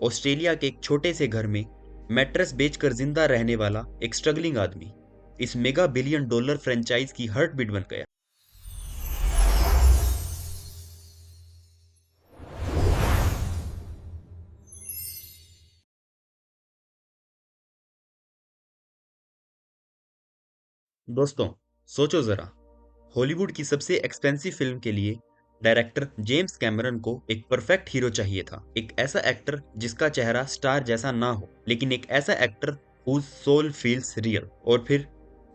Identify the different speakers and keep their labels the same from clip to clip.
Speaker 1: Australia के एक छोटे से घर में मैट्रेस बेचकर जिंदा रहने वाला एक स्ट्रगलिंग आदमी इस मेगा बिलियन डॉलर फ्रेंचाइज की हार्ट बीट बन गया। दोस्तों, सोचो जरा, हॉलीवुड की सबसे एक्सपेंसिव फिल्म के लिए डायरेक्टर जेम्स कैमरन को एक परफेक्ट हीरो चाहिए था। एक ऐसा एक्टर जिसका चेहरा स्टार जैसा ना हो, लेकिन एक ऐसा actor whose soul feels real. और फिर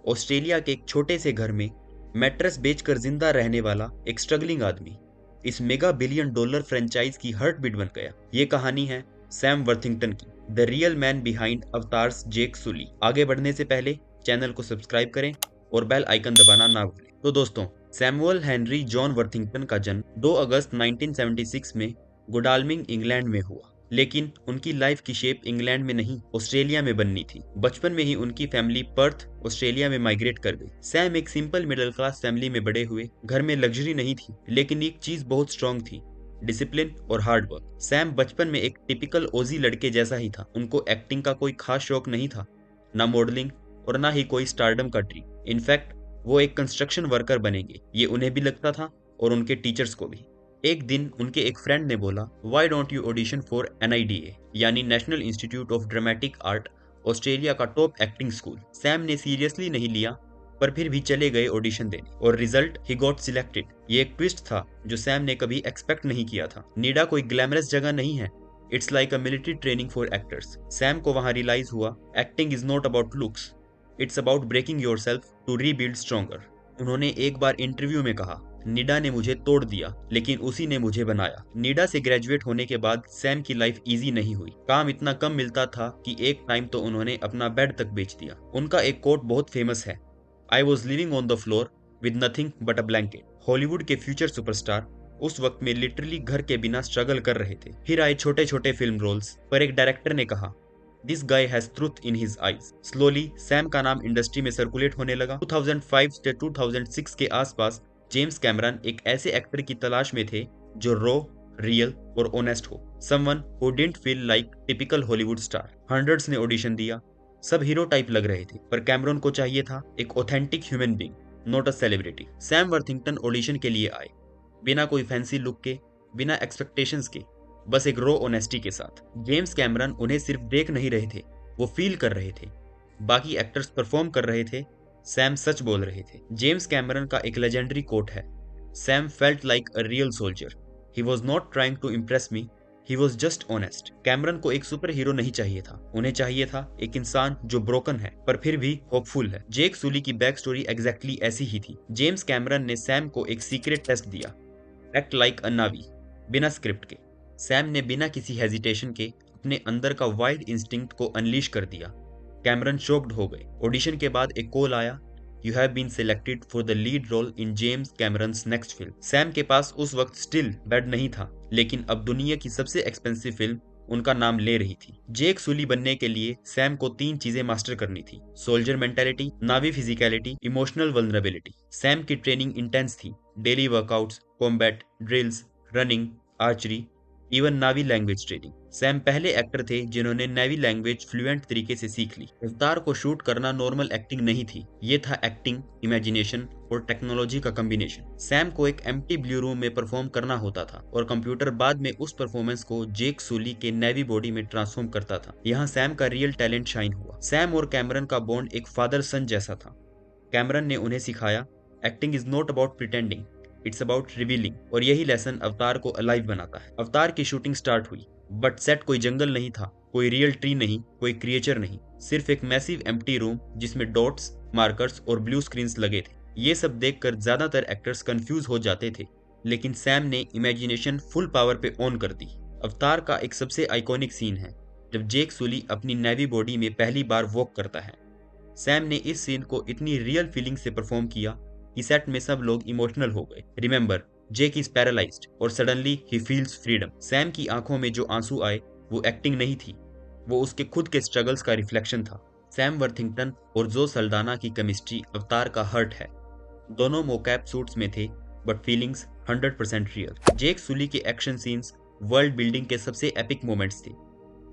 Speaker 1: ऑस्ट्रेलिया के एक छोटे से घर में मैट्रेस बेचकर जिंदा रहने वाला एक स्ट्रगलिंग आदमी इस मेगा बिलियन डॉलर फ्रेंचाइज की हार्ट बीट बन गया। ये कहानी है सैम वर्थिंगटन की, the real man behind Avatar's Jake Sully. आगे बढ़ने से पहले चैनल को सब्सक्राइब करें और बेल आइकन दबाना ना भूलें। तो दोस्तों, सैमुअल हेनरी जॉन वर्थिंगटन का जन्म 2 अगस्त 1976 में गुडालमिंग इंग्लैंड में हुआ, लेकिन उनकी लाइफ की शेप इंग्लैंड में नहीं, ऑस्ट्रेलिया में बननी थी। बचपन में ही उनकी फैमिली पर्थ, ऑस्ट्रेलिया में माइग्रेट कर गई। सैम एक सिंपल मिडिल क्लास फैमिली में बड़े हुए। घर में लग्जरी नहीं थी, लेकिन एक चीज बहुत स्ट्रांग थी, डिसिप्लिन और हार्ड वर्क। सैम बचपन में एक टिपिकल ओजी लड़के जैसा ही था। उनको एक्टिंग का कोई खास शौक नहीं था, ना मॉडलिंग और ना ही कोई स्टारडम का ड्रीम। इनफैक्ट वो एक कंस्ट्रक्शन वर्कर बनेंगे, ये उन्हें भी लगता था और उनके टीचर्स को भी। एक दिन उनके एक फ्रेंड ने बोला, why don't you audition for NIDA, यानी national institute of dramatic art, Australia का टॉप एक्टिंग स्कूल। सैम ने सीरियसली नहीं लिया, पर फिर भी चले गए ऑडिशन देने, और रिजल्ट, ही गॉट सिलेक्टेड। ये एक ट्विस्ट था जो सैम ने कभी एक्सपेक्ट नहीं किया था। नीडा कोई ग्लैमरस जगह नहीं है, it's like a military training for actors. Sam को वहां रियलाइज हुआ, acting is not about looks, it's about breaking yourself to rebuild stronger. उन्होंने एक बार इंटरव्यू में कहा, निडा ने मुझे तोड़ दिया, लेकिन उसी ने मुझे बनाया। निडा से ग्रेजुएट होने के बाद सैम की लाइफ इजी नहीं हुई। काम इतना कम मिलता था कि एक टाइम तो उन्होंने अपना बेड तक बेच दिया। उनका एक कोट बहुत फेमस है, I was living on the floor with nothing but a blanket. Hollywood के फ्यूचर सुपरस्टार उस वक्त में लिटरली घर के बिना स्ट्रगल कर रहे थे। फिर आए छोटे छोटे फिल्म रोल्स, पर एक डायरेक्टर ने कहा, this guy has truth in his eyes. Slowly Sam का नाम इंडस्ट्री में सर्कुलेट होने लगा। 2005 से 2006 के आसपास जेम्स कैमरन एक ऐसे एक्टर की तलाश में थे जो रॉ, रियल और ऑनेस्ट हो, someone who didn't feel like typical Hollywood star. Hundreds ने ऑडिशन दिया, सब हीरो टाइप लग रहे थे, पर कैमरन को चाहिए था एक authentic human being, not a celebrity. Sam Worthington audition के लिए आए, बिना कोई फैंसी लुक के, बिना एक्सपेक्टेशंस के, बस एक रॉ ऑनेस्टी के साथ। जेम्स कैमरन उन्हें सिर्फ देख नहीं रहे थे, वो फील कर रहे थे। बाकी एक्टर्स परफॉर्म कर रहे थे, सैम सच बोल रहे थे। जेम्स कैमरन का एक लेजेंडरी कोट है, Sam felt like a real soldier, he was not trying to impress me, he was just honest. Cameron को एक सुपर हीरो नहीं चाहिए था, उन्हें चाहिए था एक इंसान जो ब्रोकन है पर फिर भी होपफुल है। जेक सुली की बैक स्टोरी एग्जैक्टली ऐसी ही थी। जेम्स कैमरन ने सैम को एक सीक्रेट टेस्ट दिया, एक्ट लाइक अ नावी, बिना स्क्रिप्ट के। सैम ने बिना किसी हेजिटेशन के अपने अंदर का वाइल्ड इंस्टिंक्ट को अनलीश कर दिया। कैमरन शॉक्ड हो गए। ऑडिशन के बाद एक कॉल आया, you have been selected for the lead role in James Cameron's next film. Sam के पास उस वक्त स्टिल बेड नहीं था, लेकिन अब दुनिया की सबसे एक्सपेंसिव फिल्म उनका नाम ले रही थी। जेक सुली बनने के लिए सैम को 3 चीजें मास्टर करनी थी, soldier mentality, Navi physicality, emotional vulnerability. Sam की ट्रेनिंग इंटेंस थी, daily workouts, combat drills, running, archery, even Navi language training. Sam पहले एक्टर थे जिन्होंने नेवी लैंग्वेज फ्लुएंट तरीके से सीख ली। अवतार को शूट करना नॉर्मल एक्टिंग नहीं थी, ये था एक्टिंग, इमेजिनेशन और टेक्नोलॉजी का कॉम्बिनेशन। सैम को एक एम्प्टी ब्लू रूम में परफॉर्म करना होता था, और कंप्यूटर बाद में उस परफॉर्मेंस को जेक सुली के नेवी बॉडी में ट्रांसफॉर्म करता था। यहाँ सैम का रियल टैलेंट शाइन हुआ। सैम और कैमरन का बॉन्ड एक फादर सन जैसा था। कैमरन ने उन्हें सिखाया, acting is not about pretending, it's about revealing. और यही लेसन अवतार को अलाइव बनाता है। अवतार की शूटिंग स्टार्ट हुई, बट सेट कोई जंगल नहीं था, कोई रियल ट्री नहीं, कोई क्रिएचर नहीं, सिर्फ एक मैसिव एम्प्टी रूम जिसमें डॉट्स, मार्कर्स और ब्लू स्क्रीन्स लगे थे। ये सब देखकर ज्यादातर एक्टर्स कंफ्यूज हो जाते थे, लेकिन सैम ने इमेजिनेशन फुल पावर पे ऑन कर दी। अवतार का एक सबसे आइकॉनिक सीन है जब जेक सुली अपनी नेवी बॉडी में पहली बार वॉक करता है। सैम ने इस सीन को इतनी रियल फीलिंग से परफॉर्म किया कि सेट में सब लोग इमोशनल हो गए। रिमेंबर, जेक इज पैरालाइज्ड और suddenly he feels freedom. Sam की आंखों में जो आंसू आए वो एक्टिंग नहीं थी, वो उसके खुद के स्ट्रगल्स का रिफ्लेक्शन था। सैम वर्थिंगटन और जो सल्दाना की केमिस्ट्री अवतार का हर्ट है। दोनों मोकैप सूट्स में थे, बट फीलिंग्स 100% रियल। जेक सुली के एक्शन सीन्स वर्ल्ड बिल्डिंग के सबसे एपिक मोमेंट्स थे।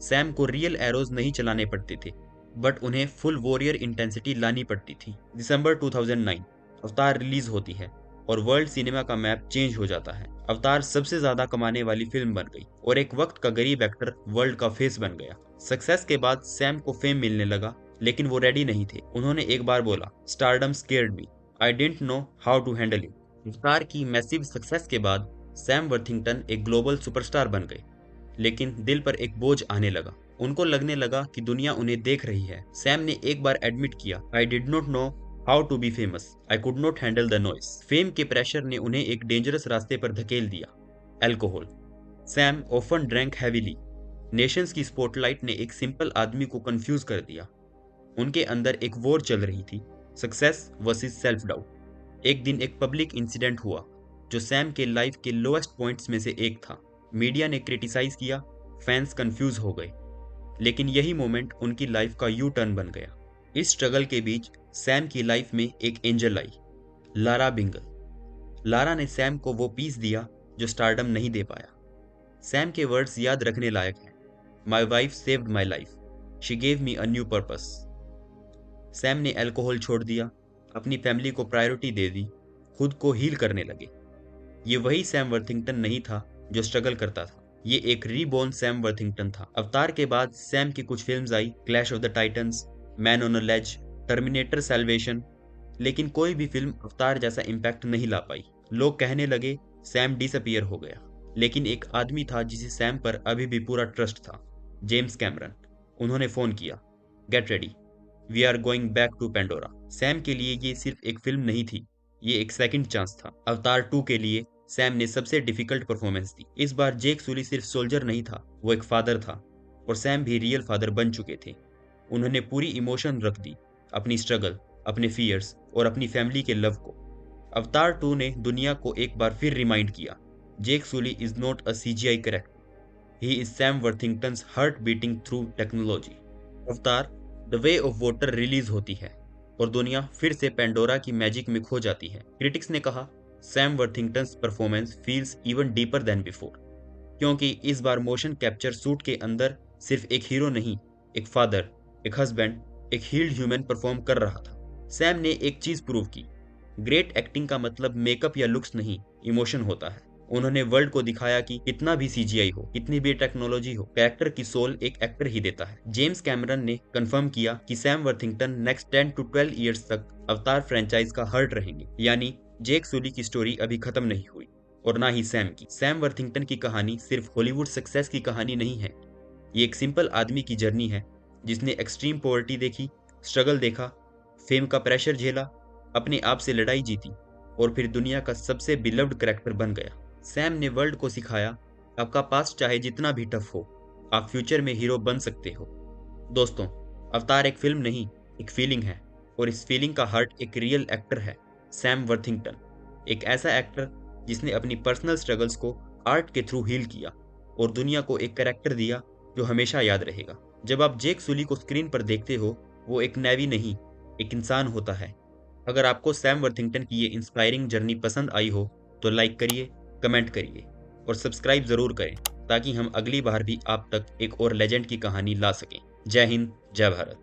Speaker 1: सैम को रियल एरोज नहीं चलाने पड़ते थे, बट उन्हें फुल वॉरियर इंटेंसिटी लानी पड़ती थी। दिसंबर 2009 अवतार रिलीज होती है और वर्ल्ड सिनेमा का मैप चेंज हो जाता है। अवतार सबसे ज्यादा कमाने वाली फिल्म बन गई और एक वक्त का गरीब एक्टर वर्ल्ड का फेस बन गया। सक्सेस के बाद सैम को फेम मिलने लगा, लेकिन वो रेडी नहीं थे। उन्होंने एक बार बोला, stardom scared me, I didn't know how to handle it. Avatar की मैसिव सक्सेस के बाद सैम वर्थिंगटन एक ग्लोबल सुपरस्टार बन गए, लेकिन दिल पर एक बोझ आने लगा। उनको लगने लगा कि दुनिया उन्हें देख रही है। सैम ने एक बार एडमिट किया, I did not know how to be famous, I could not handle the noise. Fame के प्रेशर ने उन्हें एक डेंजरस रास्ते पर धकेल दिया, alcohol. Sam often drank heavily. Nations की स्पॉटलाइट ने एक सिंपल आदमी को कंफ्यूज कर दिया। उनके अंदर एक वॉर चल रही थी, सक्सेस वर्सेस सेल्फ डाउट। एक दिन एक पब्लिक इंसिडेंट हुआ जो सैम के लाइफ के लोएस्ट पॉइंट्स में से एक था। मीडिया ने क्रिटिसाइज किया, फैंस कंफ्यूज हो गए, लेकिन यही मोमेंट उनकी लाइफ का यू टर्न बन गया। इस स्ट्रगल के बीच सैम की लाइफ में एक एंजल आई, लारा बिंगल। लारा ने सैम को वो पीस दिया जो स्टारडम नहीं दे पाया। सैम के वर्ड्स याद रखने लायक हैं, my wife saved my life, she gave me a new purpose. Sam ने अल्कोहल छोड़ दिया, अपनी फैमिली को प्रायोरिटी दे दी, खुद को हील करने लगे। ये वही सैम वर्थिंगटन नहीं था जो स्ट्रगल करता था, ये एक रीबोर्न सैम वर्थिंगटन था। अवतार के बाद सैम की कुछ फिल्म्स आई, clash of the titans, man on a ledge, terminator salvation, लेकिन कोई भी फिल्म अवतार जैसा इम्पैक्ट नहीं ला पाई। लोग कहने लगे सैम डिसअपीयर हो गया, लेकिन एक आदमी था जिसे सैम पर अभी भी पूरा ट्रस्ट था, जेम्स कैमरन। उन्होंने फोन किया, get ready, we are going back to Pandora. Sam के लिए ये सिर्फ एक फिल्म नहीं थी, ये एक सेकंड चांस था। अवतार 2 के लिए सैम ने सबसे डिफिकल्ट परफॉर्मेंस दी। इस बार जेक सुली सिर्फ सोल्जर नहीं था, वो एक फादर था, और सैम भी रियल फादर बन चुके थे। उन्होंने पूरी इमोशन रख दी, अपनी स्ट्रगल, अपने फियर्स और अपनी फैमिली के लव को। अवतार 2 ने दुनिया को एक बार फिर रिमाइंड किया, Jake Sully is not a CGI character, he is Sam Worthington's heart beating through technology. Avatar the way of water release होती है और दुनिया फिर से पेंडोरा की मैजिक में खो जाती है। क्रिटिक्स ने कहा, Sam Worthington's performance feels even deeper than before, क्योंकि इस बार मोशन कैप्चर सूट के अंदर सिर्फ एक हीरो नहीं, एक फादर, एक हस्बैंड, एक हील्ड ह्यूमन परफॉर्म कर रहा था। सैम ने एक चीज प्रूव की, ग्रेट एक्टिंग का मतलब मेकअप या लुक्स नहीं, इमोशन होता है। उन्होंने वर्ल्ड को दिखाया कि कितना भी सीजीआई हो, कितनी भी टेक्नोलॉजी हो, कैरेक्टर की सोल एक एक्टर ही देता है। जेम्स कैमरन ने कंफर्म किया कि Sam Worthington next 10 to 12 years तक अवतार फ्रेंचाइज का हार्ट रहेंगे। यानी जेक सुली की स्टोरी अभी खत्म नहीं हुई, और ना ही सैम की। सैम वर्थिंगटन की कहानी सिर्फ हॉलीवुड सक्सेस की कहानी नहीं है, ये एक सिंपल आदमी की जर्नी है जिसने एक्सट्रीम पॉवर्टी देखी, स्ट्रगल देखा, फेम का प्रेशर झेला, अपने आप से लड़ाई जीती, और फिर दुनिया का सबसे बिलव्ड कैरेक्टर बन गया। सैम ने वर्ल्ड को सिखाया, आपका पास्ट चाहे जितना भी टफ हो, आप फ्यूचर में हीरो बन सकते हो। दोस्तों, अवतार एक फिल्म नहीं, एक फीलिंग है, और इस फीलिंग का हार्ट एक रियल एक्टर है, सैम वर्थिंगटन। एक ऐसा एक्टर जिसने अपनी पर्सनल स्ट्रगल्स को आर्ट के थ्रू हील किया और दुनिया को एक कैरेक्टर दिया जो हमेशा याद रहेगा। जब आप जेक सुली को स्क्रीन पर देखते हो, वो एक नेवी नहीं, एक इंसान होता है। अगर आपको सैम वर्थिंगटन की ये इंस्पायरिंग जर्नी पसंद आई हो तो लाइक करिए, कमेंट करिए और सब्सक्राइब जरूर करें, ताकि हम अगली बार भी आप तक एक और लेजेंड की कहानी ला सकें। जय हिंद, जय भारत।